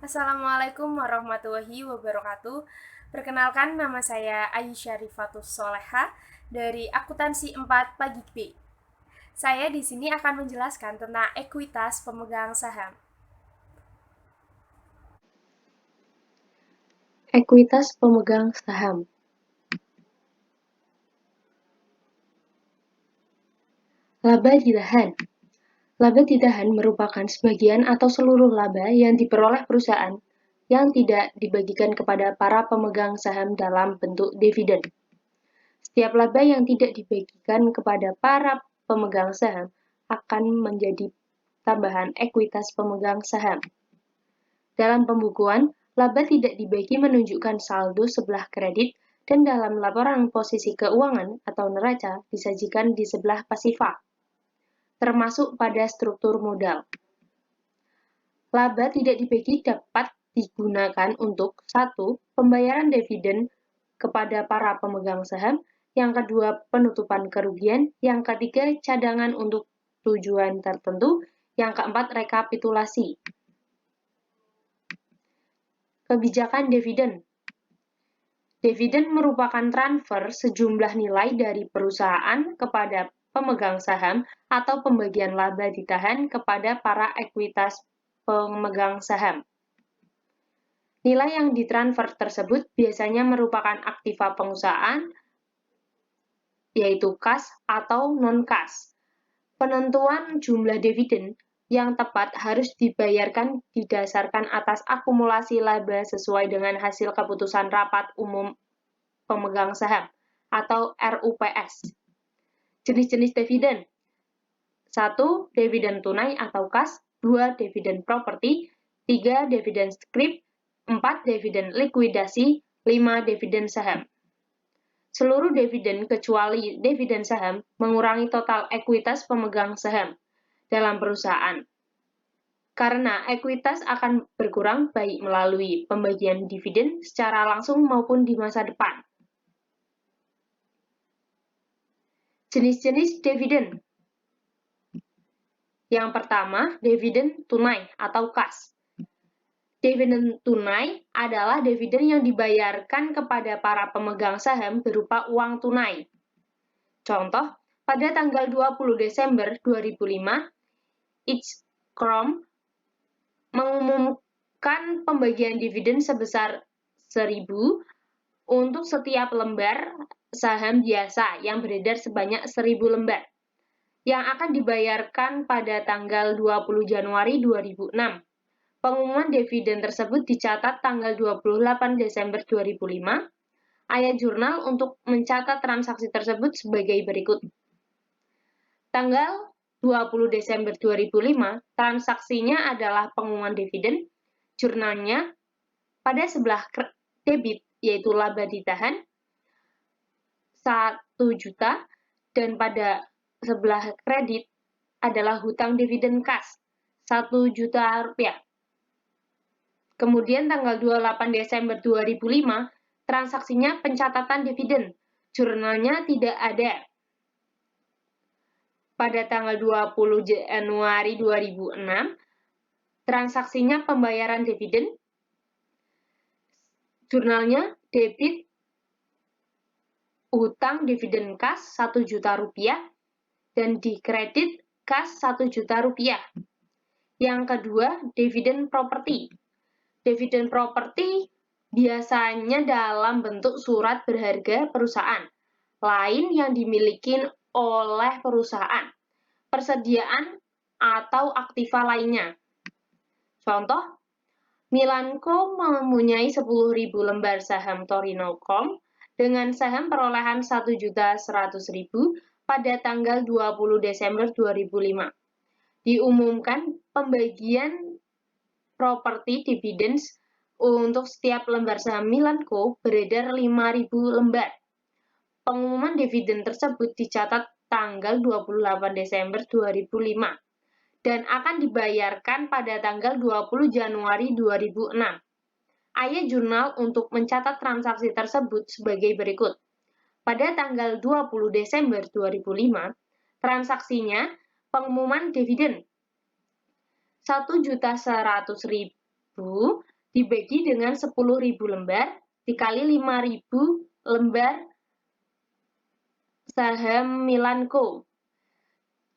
Assalamualaikum warahmatullahi wabarakatuh. Perkenalkan, nama saya Aisyah Rifatus Soleha dari Akuntansi 4 Pagi B. Saya di sini akan menjelaskan tentang ekuitas pemegang saham. Ekuitas pemegang saham. Laba ditahan. Laba ditahan merupakan sebagian atau seluruh laba yang diperoleh perusahaan yang tidak dibagikan kepada para pemegang saham dalam bentuk dividen. Setiap laba yang tidak dibagikan kepada para pemegang saham akan menjadi tambahan ekuitas pemegang saham. Dalam pembukuan, laba tidak dibagi menunjukkan saldo sebelah kredit dan dalam laporan posisi keuangan atau neraca disajikan di sebelah pasifa, termasuk pada struktur modal. Laba tidak dibagi dapat digunakan untuk 1. Pembayaran dividen kepada para pemegang saham, yang kedua penutupan kerugian, yang ketiga cadangan untuk tujuan tertentu, yang keempat rekapitulasi. Kebijakan dividen. Dividen merupakan transfer sejumlah nilai dari perusahaan kepada pemegang saham atau pembagian laba ditahan kepada para ekuitas pemegang saham. Nilai yang ditransfer tersebut biasanya merupakan aktiva perusahaan, yaitu kas atau non-kas. Penentuan jumlah dividen yang tepat harus dibayarkan didasarkan atas akumulasi laba sesuai dengan hasil keputusan rapat umum pemegang saham atau RUPS. Jenis-jenis dividen. 1. Dividen tunai atau kas, 2. Dividen properti, 3. Dividen scrip, 4. Dividen likuidasi, 5. Dividen saham. Seluruh dividen kecuali dividen saham mengurangi total ekuitas pemegang saham dalam perusahaan. Karena ekuitas akan berkurang baik melalui pembagian dividen secara langsung maupun di masa depan. Jenis-jenis dividen. Yang pertama, dividen tunai atau kas. Dividen tunai adalah dividen yang dibayarkan kepada para pemegang saham berupa uang tunai. Contoh, pada tanggal 20 Desember 2005, Ichcrom mengumumkan pembagian dividen sebesar 1.000 untuk setiap lembar saham biasa yang beredar sebanyak 1.000 lembar, yang akan dibayarkan pada tanggal 20 Januari 2006. Pengumuman dividen tersebut dicatat tanggal 28 Desember 2005. Ayat jurnal untuk mencatat transaksi tersebut sebagai berikut. Tanggal 20 Desember 2005, transaksinya adalah pengumuman dividen. Jurnalnya pada sebelah debit, yaitu laba ditahan, 1 juta, dan pada sebelah kredit adalah hutang dividen kas, 1 juta rupiah. Kemudian tanggal 28 Desember 2005, transaksinya pencatatan dividen. Jurnalnya tidak ada. Pada tanggal 20 Januari 2006, transaksinya pembayaran dividen. Jurnalnya debit hutang dividen kas 1 juta rupiah dan di kredit kas 1 juta rupiah. Yang kedua, dividen properti. Dividen properti biasanya dalam bentuk surat berharga perusahaan lain yang dimiliki oleh perusahaan, persediaan atau aktiva lainnya. Contoh, Milanko mempunyai 10.000 lembar saham Torinocom dengan saham perolehan 1.100.000 pada tanggal 20 Desember 2005. Diumumkan pembagian properti dividends untuk setiap lembar saham Milanko beredar 5.000 lembar. Pengumuman dividen tersebut dicatat tanggal 28 Desember 2005 dan akan dibayarkan pada tanggal 20 Januari 2006. Ayat jurnal untuk mencatat transaksi tersebut sebagai berikut. Pada tanggal 20 Desember 2005, transaksinya pengumuman dividen 1.100.000 dibagi dengan 10.000 lembar dikali 5.000 lembar saham Milanko.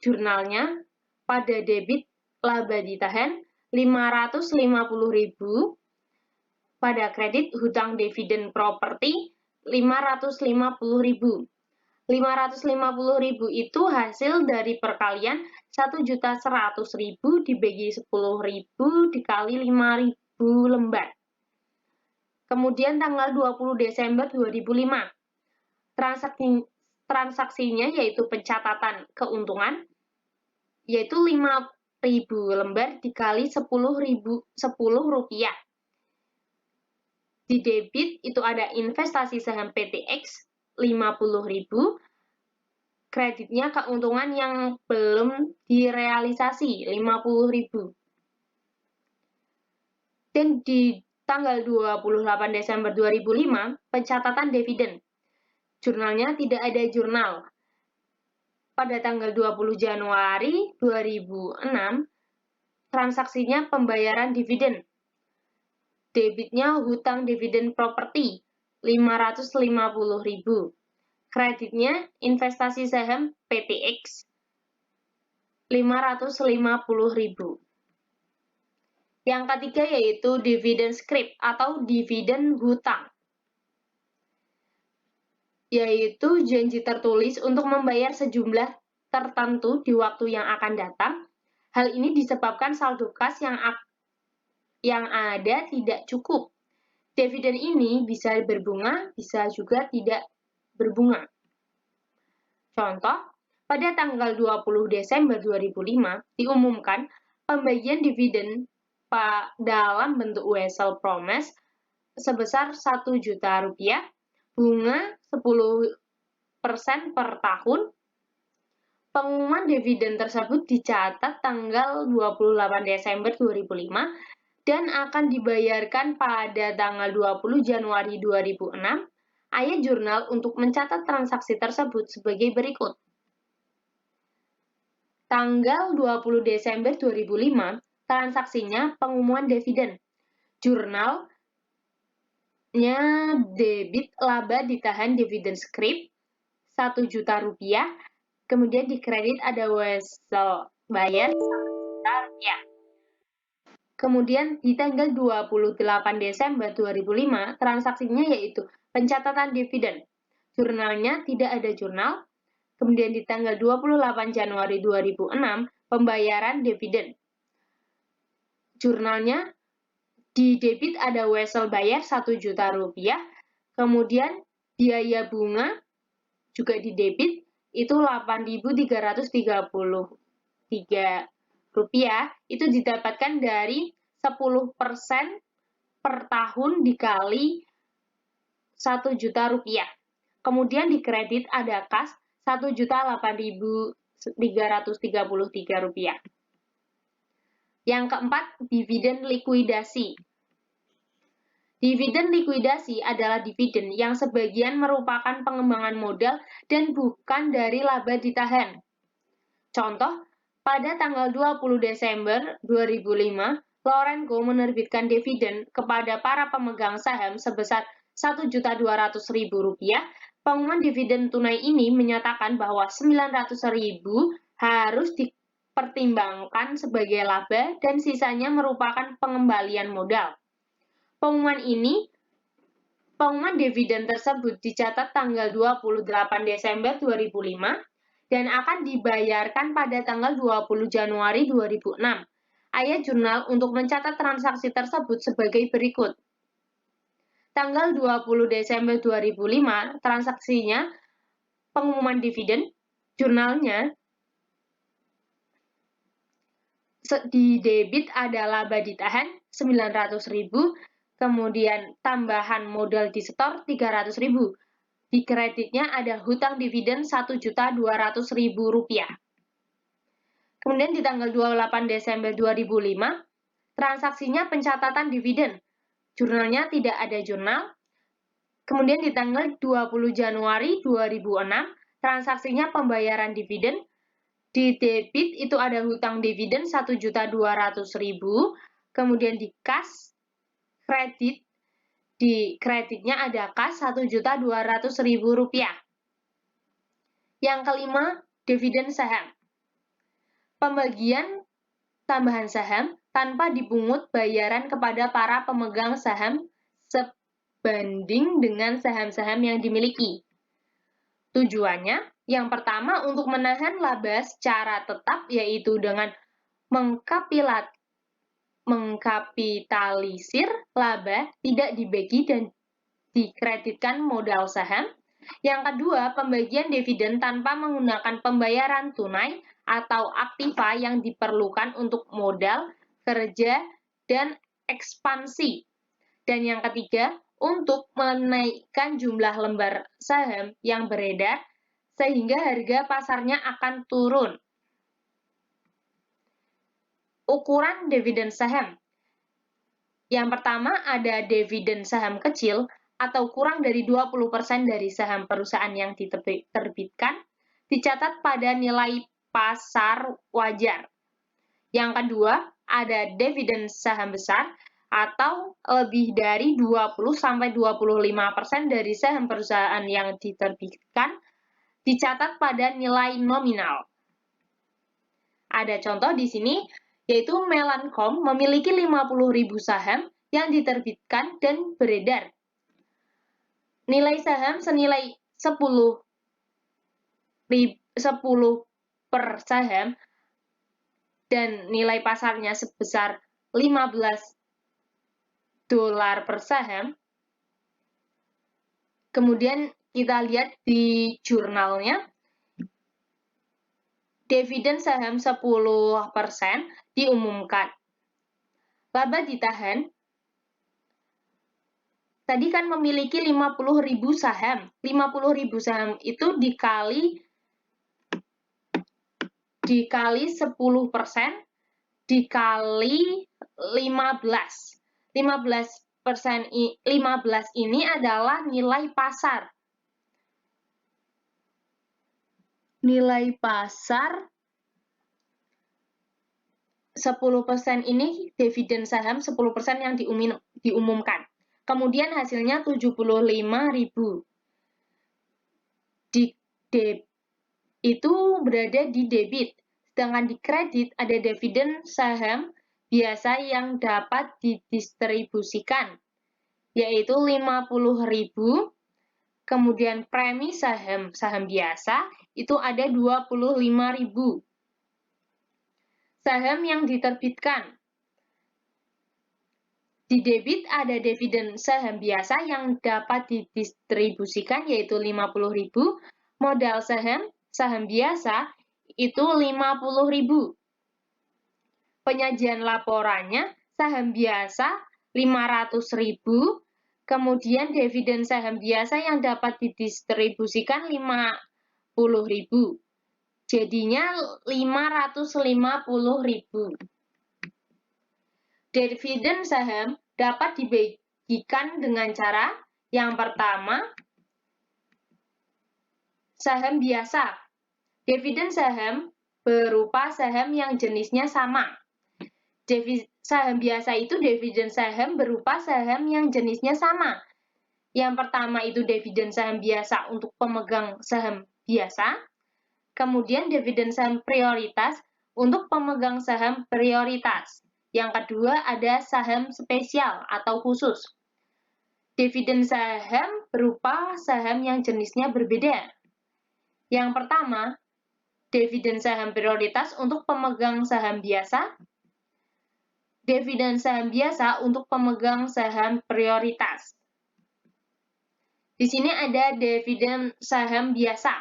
Jurnalnya pada debit laba ditahan 550.000, pada kredit hutang dividen properti 550.000. 550.000 itu hasil dari perkalian 1.100.000 dibagi 10.000 dikali 5.000 lembar. Kemudian tanggal 20 Desember 2005, transaksinya yaitu pencatatan keuntungan, yaitu 5.000 lembar dikali 10 rupiah. Di debit itu ada investasi saham PTX 50.000, kreditnya keuntungan yang belum direalisasi 50.000. Dan di tanggal 28 Desember 2005, pencatatan dividen. Jurnalnya tidak ada jurnal. Pada tanggal 20 Januari 2006, transaksinya pembayaran dividen. Debitnya hutang dividen properti 550.000. Kreditnya investasi saham PTX 550.000. Yang ketiga yaitu dividen scrip atau dividen hutang, yaitu janji tertulis untuk membayar sejumlah tertentu di waktu yang akan datang. Hal ini disebabkan saldo kas yang ada tidak cukup. Dividen ini bisa berbunga, bisa juga tidak berbunga. Contoh, pada tanggal 20 Desember 2005 diumumkan pembagian dividen dalam bentuk wesel promise sebesar 1 juta rupiah, bunga 10% per tahun. Pengumuman dividen tersebut dicatat tanggal 28 Desember 2005 dan akan dibayarkan pada tanggal 20 Januari 2006. Ayat jurnal untuk mencatat transaksi tersebut sebagai berikut. Tanggal 20 Desember 2005, transaksinya pengumuman dividen. Jurnalnya debit laba ditahan dividen scrip 1 juta rupiah, kemudian di kredit ada wesel bayar 1 juta rupiah. Kemudian di tanggal 28 Desember 2005, transaksinya yaitu pencatatan dividen. Jurnalnya tidak ada jurnal. Kemudian di tanggal 28 Januari 2006, pembayaran dividen. Jurnalnya di debit ada wesel bayar 1 juta rupiah. Kemudian biaya bunga juga di debit itu 8.333 rupiah, itu didapatkan dari 10% per tahun dikali 1 juta rupiah. Kemudian di kredit ada kas 1.008.333 rupiah. Yang keempat, dividen likuidasi. Dividen likuidasi adalah dividen yang sebagian merupakan pengembangan modal dan bukan dari laba ditahan. Contoh, pada tanggal 20 Desember 2005, Lorenco menerbitkan dividen kepada para pemegang saham sebesar Rp1.200.000. Pengumuman dividen tunai ini menyatakan bahwa 900.000 harus dipertimbangkan sebagai laba dan sisanya merupakan pengembalian modal. Pengumuman dividen tersebut dicatat tanggal 28 Desember 2005 dan akan dibayarkan pada tanggal 20 Januari 2006. Ayat jurnal untuk mencatat transaksi tersebut sebagai berikut. Tanggal 20 Desember 2005, transaksinya pengumuman dividen, jurnalnya di debit ada laba ditahan 900.000, kemudian tambahan modal disetor 300.000. Di kreditnya ada hutang dividen Rp1.200.000. Kemudian di tanggal 28 Desember 2005, transaksinya pencatatan dividen. Jurnalnya tidak ada jurnal. Kemudian di tanggal 20 Januari 2006, transaksinya pembayaran dividen. Di debit itu ada hutang dividen Rp1.200.000, kemudian di kas kredit, di kreditnya ada kas Rp1.200.000. Yang kelima, dividen saham. Pembagian tambahan saham tanpa dipungut bayaran kepada para pemegang saham sebanding dengan saham-saham yang dimiliki. Tujuannya, yang pertama untuk menahan laba secara tetap, yaitu dengan mengkapitalisir laba tidak dibagi dan dikreditkan modal saham. Yang kedua, pembagian dividen tanpa menggunakan pembayaran tunai atau aktiva yang diperlukan untuk modal, kerja, dan ekspansi. Dan yang ketiga, untuk menaikkan jumlah lembar saham yang beredar sehingga harga pasarnya akan turun. Ukuran dividen saham. Yang pertama ada dividen saham kecil atau kurang dari 20% dari saham perusahaan yang diterbitkan, dicatat pada nilai pasar wajar. Yang kedua, ada dividen saham besar atau lebih dari 20-25% dari saham perusahaan yang diterbitkan, dicatat pada nilai nominal. Ada contoh di sini, yaitu Melancom memiliki 50.000 saham yang diterbitkan dan beredar. Nilai saham senilai 10 per saham dan nilai pasarnya sebesar $15 per saham. Kemudian kita lihat di jurnalnya, dividen saham 10% diumumkan. Laba ditahan. Tadi kan memiliki 50.000 saham. 50.000 saham itu dikali 10% dikali 15. 15 ini adalah nilai pasar. Nilai pasar 10% ini dividen saham 10% yang diumumkan. Kemudian hasilnya 75.000. Itu berada di debit. Sedangkan di kredit ada dividen saham biasa yang dapat didistribusikan, yaitu 50.000. Kemudian premi saham biasa itu ada 25.000. Saham yang diterbitkan. Di debit ada dividen saham biasa yang dapat didistribusikan, yaitu 50.000. Modal saham biasa itu 50.000. Penyajian laporannya saham biasa 500.000. Kemudian dividen saham biasa yang dapat didistribusikan 50.000. Jadinya 550.000. Dividen saham dapat dibagikan dengan cara yang pertama, saham biasa. Dividen saham berupa saham yang jenisnya sama. Saham biasa itu dividen saham berupa saham yang jenisnya sama. Yang pertama itu dividen saham biasa untuk pemegang saham biasa. Kemudian dividen saham prioritas untuk pemegang saham prioritas. Yang kedua ada saham spesial atau khusus. Dividen saham berupa saham yang jenisnya berbeda. Yang pertama, dividen saham prioritas untuk pemegang saham biasa. Dividen saham biasa untuk pemegang saham prioritas. Di sini ada dividen saham biasa.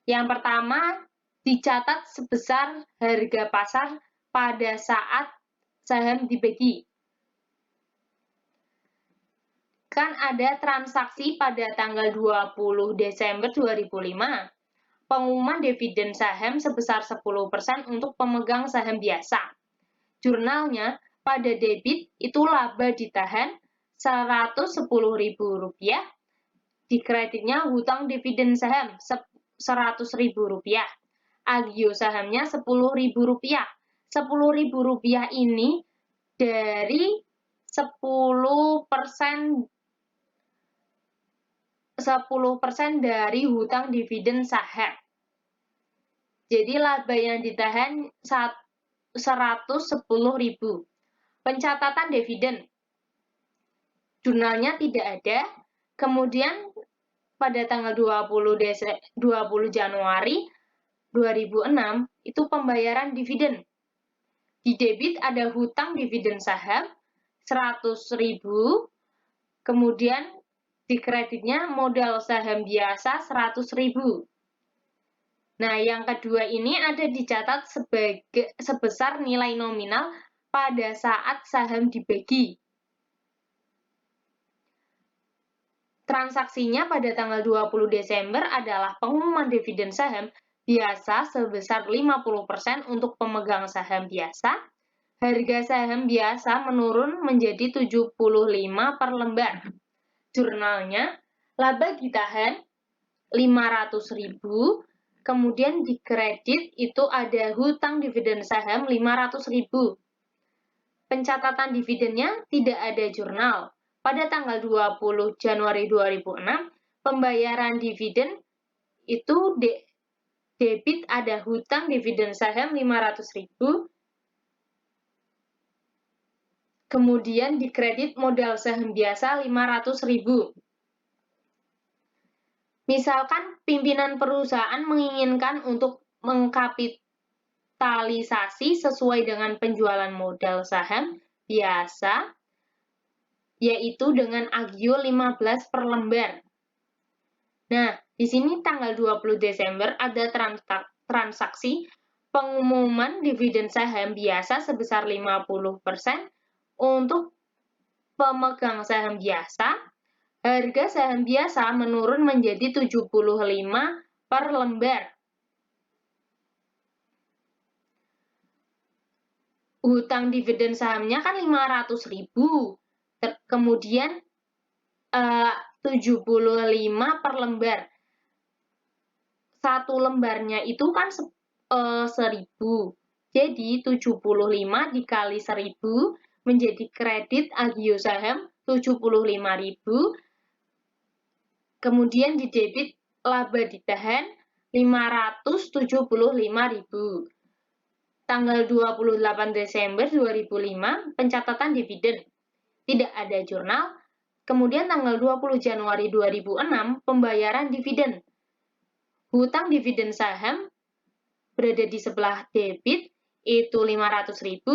Yang pertama, dicatat sebesar harga pasar pada saat saham dibagi. Kan ada transaksi pada tanggal 20 Desember 2005. Pengumuman dividen saham sebesar 10% untuk pemegang saham biasa. Jurnalnya pada debit itu laba ditahan Rp110.000. Di kreditnya hutang dividen saham Rp100.000. Agio sahamnya Rp10.000. Rp10.000 ini dari 10% dari hutang dividen saham. Jadi laba yang ditahan 110.000. Pencatatan dividen. Jurnalnya tidak ada. Kemudian pada tanggal 20 Januari 2006 itu pembayaran dividen. Di debit ada hutang dividen saham 100.000, kemudian di kreditnya modal saham biasa 100.000. Nah, yang kedua ini ada dicatat sebesar nilai nominal pada saat saham dibagi. Transaksinya pada tanggal 20 Desember adalah pengumuman dividen saham biasa sebesar 50% untuk pemegang saham biasa. Harga saham biasa menurun menjadi 75 per lembar. Jurnalnya, laba ditahan 500.000, kemudian di kredit itu ada hutang dividen saham 500.000. Pencatatan dividennya tidak ada jurnal. Pada tanggal 20 Januari 2006, pembayaran dividen itu debit ada hutang dividen saham 500.000, kemudian di kredit modal saham biasa 500.000. Misalkan pimpinan perusahaan menginginkan untuk mengkapitalisasi sesuai dengan penjualan modal saham biasa, yaitu dengan agio 15 per lembar. Nah, di sini tanggal 20 Desember ada transaksi pengumuman dividen saham biasa sebesar 50% untuk pemegang saham biasa. Harga saham biasa menurun menjadi 75 per lembar. Hutang dividen sahamnya kan 500.000. Kemudian 75 per lembar. Satu lembarnya itu kan 1.000. Jadi 75 dikali 1.000 menjadi kredit agio saham 75.000. Kemudian di debit laba ditahan 575.000. Tanggal 28 Desember 2005 pencatatan dividen. Tidak ada jurnal. Kemudian tanggal 20 Januari 2006 pembayaran dividen. Hutang dividen saham berada di sebelah debit itu 500.000.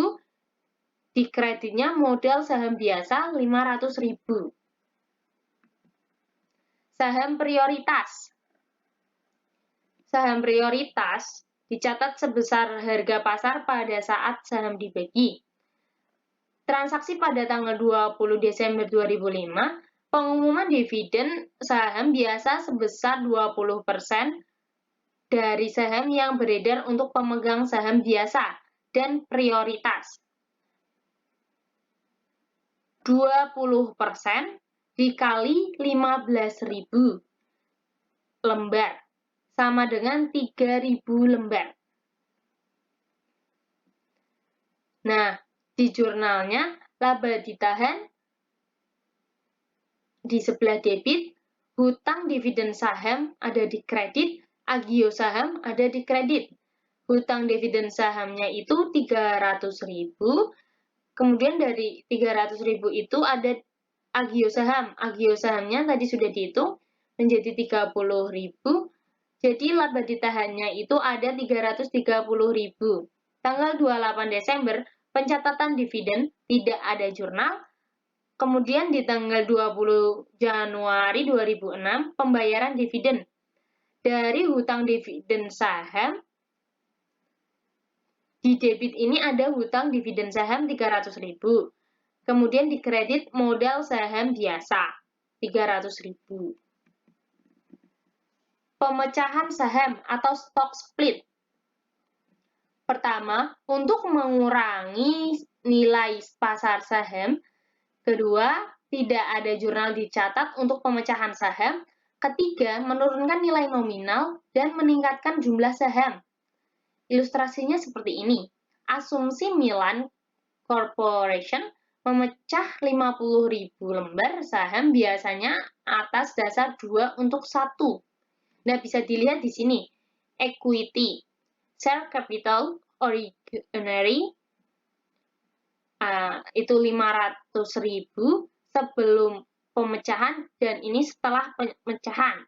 Di kreditnya modal saham biasa 500.000. Saham prioritas. Saham prioritas dicatat sebesar harga pasar pada saat saham dibagi. Transaksi pada tanggal 20 Desember 2005, pengumuman dividen saham biasa sebesar 20% dari saham yang beredar untuk pemegang saham biasa dan prioritas. 20% dikali 15.000 lembar, sama dengan 3.000 lembar. Nah, di jurnalnya, laba ditahan di sebelah debit, hutang dividen saham ada di kredit, agio saham ada di kredit. Hutang dividen sahamnya itu 300.000, kemudian dari 300.000 itu ada agio saham. Agio sahamnya tadi sudah dihitung menjadi 30.000, jadi laba ditahannya itu ada 330.000. Tanggal 28 Desember, pencatatan dividen tidak ada jurnal. Kemudian di tanggal 20 Januari 2006, pembayaran dividen. Dari hutang dividen saham, di debit ini ada hutang dividen saham 300.000. Kemudian di kredit modal saham biasa 300.000. Pemecahan saham atau stock split. Pertama, untuk mengurangi nilai pasar saham. Kedua, tidak ada jurnal dicatat untuk pemecahan saham. Ketiga, menurunkan nilai nominal dan meningkatkan jumlah saham. Ilustrasinya seperti ini. Asumsi Milan Corporation memecah 50.000 lembar saham biasanya atas dasar 2 untuk 1. Nah, bisa dilihat di sini. Equity, share capital, ordinary, itu 500.000 sebelum pemecahan dan ini setelah pemecahan.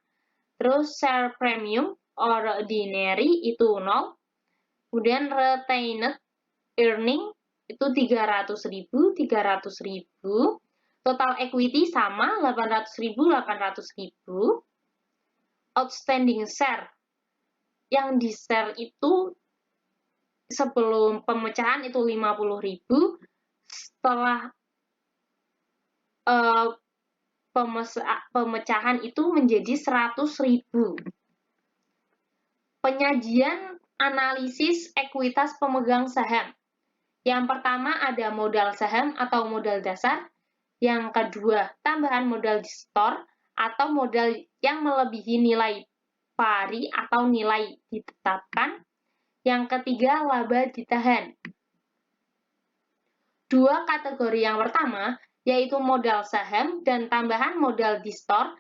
Terus share premium, ordinary itu 0. Kemudian retained earning itu 300.000, 300.000. Total equity sama 800.000, 800.000. Outstanding share. Yang di share itu sebelum pemecahan itu 50.000, setelah pemecahan itu menjadi 100.000. Penyajian analisis ekuitas pemegang saham. Yang pertama ada modal saham atau modal dasar. Yang kedua, tambahan modal di store atau modal yang melebihi nilai pari atau nilai ditetapkan. Yang ketiga, laba ditahan. Dua kategori yang pertama, yaitu modal saham dan tambahan modal di store,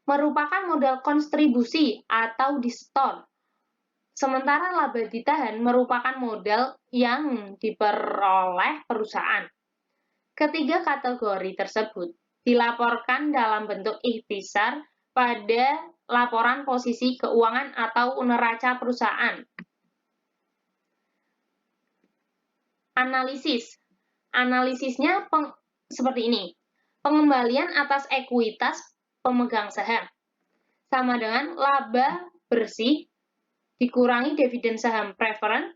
merupakan modal kontribusi atau di store. Sementara laba ditahan merupakan modal yang diperoleh perusahaan. Ketiga kategori tersebut dilaporkan dalam bentuk ikhtisar pada laporan posisi keuangan atau neraca perusahaan. Analisisnya seperti ini. Pengembalian atas ekuitas pemegang saham sama dengan laba bersih dikurangi dividen saham preferred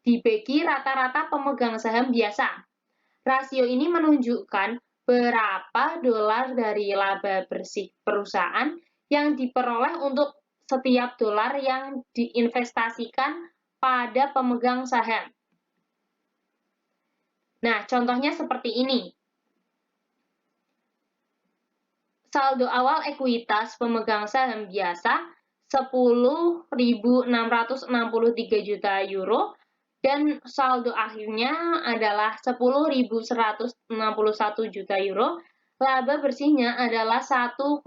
dibagi rata-rata pemegang saham biasa. Rasio ini menunjukkan berapa dolar dari laba bersih perusahaan yang diperoleh untuk setiap dolar yang diinvestasikan pada pemegang saham. Nah, contohnya seperti ini. Saldo awal ekuitas pemegang saham biasa 10.663 juta euro dan saldo akhirnya adalah 10.161 juta euro. Laba bersihnya adalah 1,271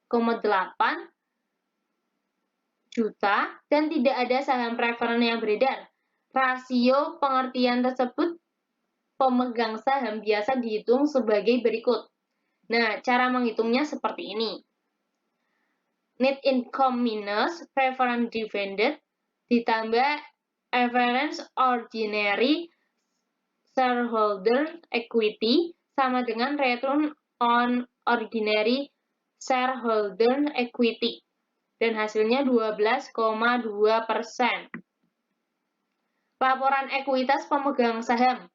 8 juta dan tidak ada saham preferred yang beredar. Rasio pengertian tersebut pemegang saham biasa dihitung sebagai berikut. Nah, cara menghitungnya seperti ini. Net income minus preferred dividend ditambah average ordinary shareholder equity sama dengan return on ordinary shareholder equity. Dan hasilnya 12,2%. Laporan ekuitas pemegang saham.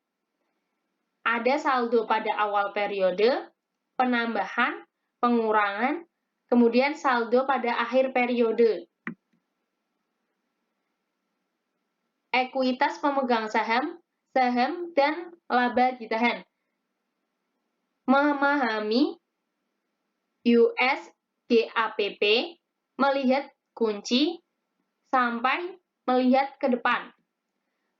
Ada saldo pada awal periode, penambahan, pengurangan, kemudian saldo pada akhir periode. Ekuitas pemegang saham, dan laba ditahan. Memahami US GAAP, melihat kunci sampai melihat ke depan.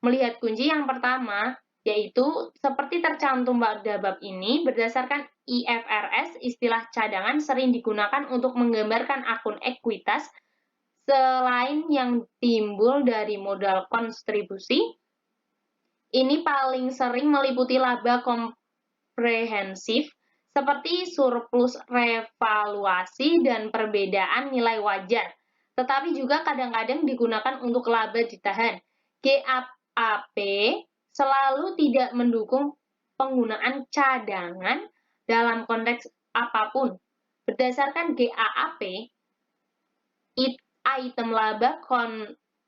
Melihat kunci yang pertama yaitu seperti tercantum pada bab ini, berdasarkan IFRS, istilah cadangan sering digunakan untuk menggambarkan akun ekuitas selain yang timbul dari modal kontribusi. Ini paling sering meliputi laba komprehensif seperti surplus revaluasi dan perbedaan nilai wajar, tetapi juga kadang-kadang digunakan untuk laba ditahan. GAAP selalu tidak mendukung penggunaan cadangan dalam konteks apapun. Berdasarkan GAAP, item laba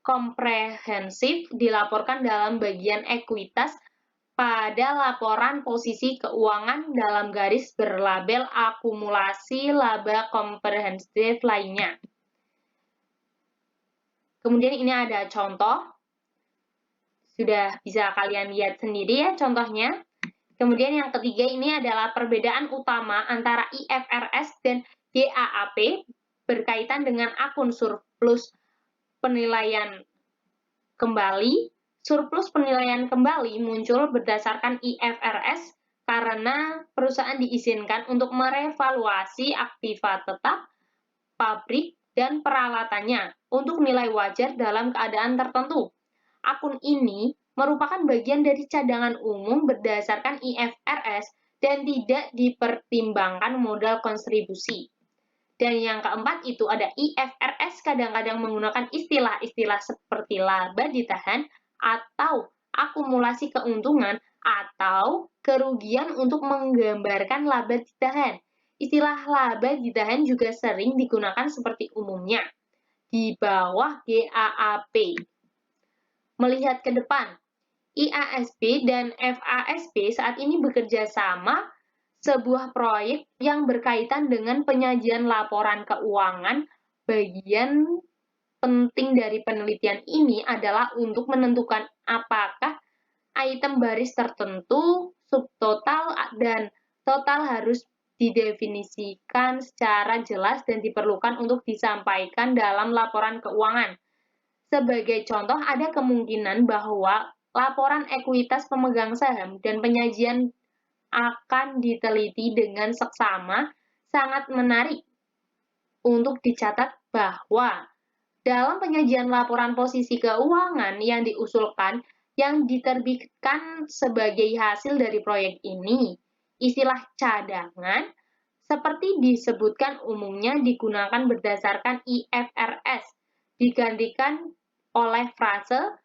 komprehensif dilaporkan dalam bagian ekuitas pada laporan posisi keuangan dalam garis berlabel akumulasi laba komprehensif lainnya. Kemudian ini ada contoh. Sudah bisa kalian lihat sendiri ya contohnya. Kemudian yang ketiga ini adalah perbedaan utama antara IFRS dan GAAP berkaitan dengan akun surplus penilaian kembali. Surplus penilaian kembali muncul berdasarkan IFRS karena perusahaan diizinkan untuk merevaluasi aktiva tetap, pabrik, dan peralatannya untuk nilai wajar dalam keadaan tertentu. Akun ini merupakan bagian dari cadangan umum berdasarkan IFRS dan tidak dipertimbangkan modal kontribusi. Dan yang keempat itu ada IFRS kadang-kadang menggunakan istilah-istilah seperti laba ditahan atau akumulasi keuntungan atau kerugian untuk menggambarkan laba ditahan. Istilah laba ditahan juga sering digunakan seperti umumnya di bawah GAAP. Melihat ke depan, IASB dan FASB saat ini bekerja sama sebuah proyek yang berkaitan dengan penyajian laporan keuangan. Bagian penting dari penelitian ini adalah untuk menentukan apakah item baris tertentu, subtotal, dan total harus didefinisikan secara jelas dan diperlukan untuk disampaikan dalam laporan keuangan. Sebagai contoh, ada kemungkinan bahwa laporan ekuitas pemegang saham dan penyajian akan diteliti dengan seksama. Sangat menarik untuk dicatat bahwa dalam penyajian laporan posisi keuangan yang diusulkan yang diterbitkan sebagai hasil dari proyek ini, istilah cadangan seperti disebutkan umumnya digunakan berdasarkan IFRS, digantikan oleh frase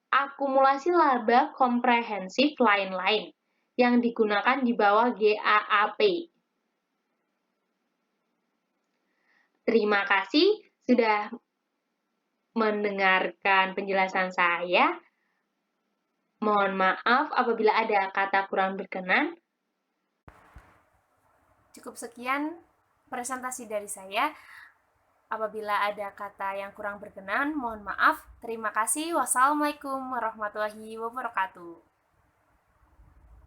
akumulasi laba komprehensif lain-lain yang digunakan di bawah GAAP. Terima kasih sudah mendengarkan penjelasan saya. Mohon maaf apabila ada kata kurang berkenan. Cukup sekian presentasi dari saya. Apabila ada kata yang kurang berkenan, mohon maaf. Terima kasih. Wassalamualaikum warahmatullahi wabarakatuh.